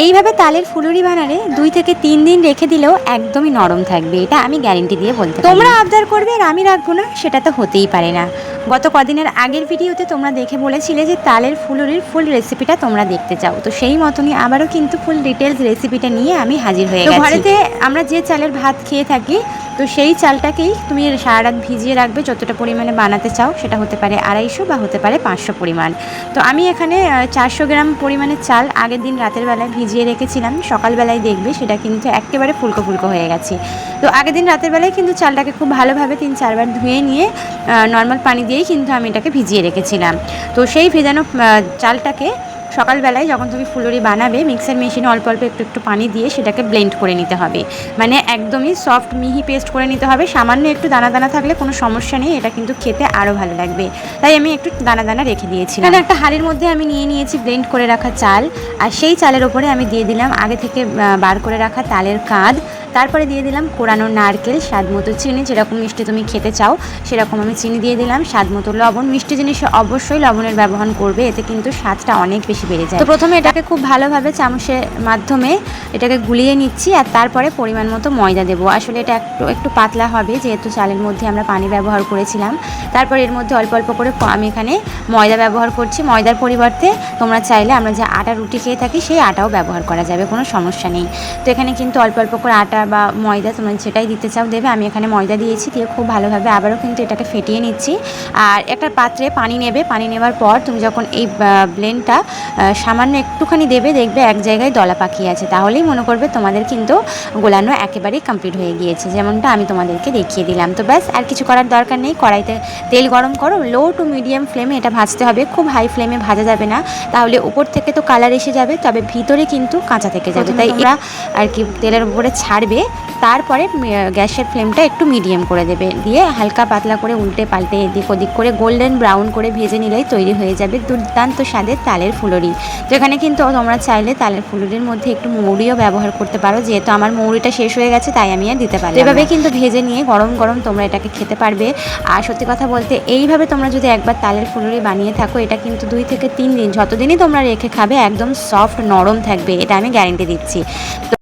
এইভাবে তালের ফুলুরি বানালে 2 থেকে 3 দিন রেখে দিলেও একদমই নরম থাকবে, এটা আমি গ্যারেন্টি দিয়ে বলতে পারি। তোমরা আবদার করবে আর আমি রাখবো না, সেটা তো হতেই পারে না। গত কদিনের আগের ভিডিওতে তোমরা দেখে বলেছিলে যে তালের ফুলুরির ফুল রেসিপিটা তোমরা দেখতে চাও, তো সেই মতনই আবারও কিন্তু ফুল ডিটেলস রেসিপিটা নিয়ে আমি হাজির হয়ে গেছি। ঘরেতে আমরা যে চালের ভাত খেয়ে থাকি, তো সেই চালটাকেই তুমি সারা রাত ভিজিয়ে রাখবে, যতটা পরিমাণে বানাতে চাও, সেটা হতে পারে 250 বা হতে পারে 500 পরিমাণ। তো আমি এখানে 400 গ্রাম পরিমাণের চাল আগের দিন রাতের বেলায় ভিজিয়ে রেখেছিলাম। সকালবেলায় দেখবে সেটা কিন্তু একেবারে ফুলকো ফুলকো হয়ে গেছে। তো আগের দিন রাতের বেলায় কিন্তু চালটাকে খুব ভালোভাবে 3-4 বার ধুয়ে নিয়ে নর্মাল পানি দিয়েই কিন্তু আমি এটাকে ভিজিয়ে রেখেছিলাম। তো সেই ভেজানো চালটাকে সকালবেলায় যখন তুমি ফুলুরি বানাবে, মিক্সার মেশিনে অল্প অল্প একটু একটু পানি দিয়ে সেটাকে ব্লেন্ড করে নিতে হবে, মানে একদমই সফট মিহি পেস্ট করে নিতে হবে। সামান্য একটু দানা দানা থাকলে কোনো সমস্যা নেই, এটা কিন্তু খেতে আরও ভালো লাগবে, তাই আমি একটু দানা দানা রেখে দিয়েছি। এখানে একটা হাঁড়ির মধ্যে আমি নিয়ে নিয়েছি ব্লেন্ড করে রাখা চাল, আর সেই চালের ওপরে আমি দিয়ে দিলাম আগে থেকে বার করে রাখা তালের কাঁধ, তারপরে দিয়ে দিলাম কোরানো নারকেল, স্বাদ মতো চিনি, যেরকম মিষ্টি তুমি খেতে চাও সেরকম আমি চিনি দিয়ে দিলাম, স্বাদ মতো লবণ। মিষ্টি জিনিসে অবশ্যই লবণের ব্যবহার করবে, এতে কিন্তু স্বাদটা অনেক বেশি বেড়ে যায়। তো প্রথমে এটাকে খুব ভালোভাবে চামচের মাধ্যমে এটাকে গুলিয়ে নিচ্ছি, আর তারপরে পরিমাণ মতো ময়দা দেবো। আসলে এটা একটু পাতলা হবে, যেহেতু চালের মধ্যে আমরা পানি ব্যবহার করেছিলাম। তারপর এর মধ্যে অল্প অল্প করে আমি এখানে ময়দা ব্যবহার করছি। ময়দার পরিবর্তে তোমরা চাইলে আমরা যে আটা রুটি খেয়ে থাকি সেই আটাও ব্যবহার করা যাবে, কোনো সমস্যা নেই। তো এখানে কিন্তু অল্প অল্প করে আটা বা ময়দা তোমরা যেটাই দিতে চাও দেবে। আমি এখানে ময়দা দিয়েছি, দিয়ে খুব ভালোভাবে আবারও কিন্তু এটাকে ফেটিয়ে নিচ্ছি। আর একটা পাত্রে পানি নেবে, পানি নেওয়ার পর তুমি যখন এই ব্লেন্ডটা সামান্য একটুখানি দেবে, দেখবে এক জায়গায় দলা পাকিয়ে আছে, তাহলেই মনে করবে তোমাদের কিন্তু গোলানো একেবারেই কমপ্লিট হয়ে গিয়েছে, যেমনটা আমি তোমাদেরকে দেখিয়ে দিলাম। তো ব্যাস, আর কিছু করার দরকার নেই। কড়াইতে তেল গরম করো, লো টু মিডিয়াম ফ্লেমে এটা ভাজতে হবে, খুব হাই ফ্লেমে ভাজা যাবে না, তাহলে উপর থেকে তো কালার এসে যাবে, তবে ভিতরে কিন্তু কাঁচা থেকে যাবে। তাই এরা আর কি তেলের উপরে ছাড়বে, তারপরে গ্যাসের ফ্লেমটা একটু মিডিয়াম করে দেবে, দিয়ে হালকা পাতলা করে উল্টে পাল্টে এদিক ওদিক করে গোল্ডেন ব্রাউন করে ভেজে নিলেই তৈরি হয়ে যাবে দুর্দান্ত স্বাদের তালের ফুলুরি। তো এখানে কিন্তু তোমরা চাইলে তালের ফুলুরির মধ্যে একটু মৌরিও ব্যবহার করতে পারো, যেহেতু আমার মৌরিটা শেষ হয়ে গেছে তাই আমি আর দিতে পারি। এভাবে কিন্তু ভেজে নিয়ে গরম গরম তোমরা এটাকে খেতে পারবে। আর সত্যি কথা বলতে, এইভাবে তোমরা যদি একবার তালের ফুলুরি বানিয়ে থাকো, এটা কিন্তু 2 থেকে 3 দিন, যতদিনই তোমরা রেখে খাবে, একদম সফট নরম থাকবে, এটা আমি গ্যারেন্টি দিচ্ছি। তো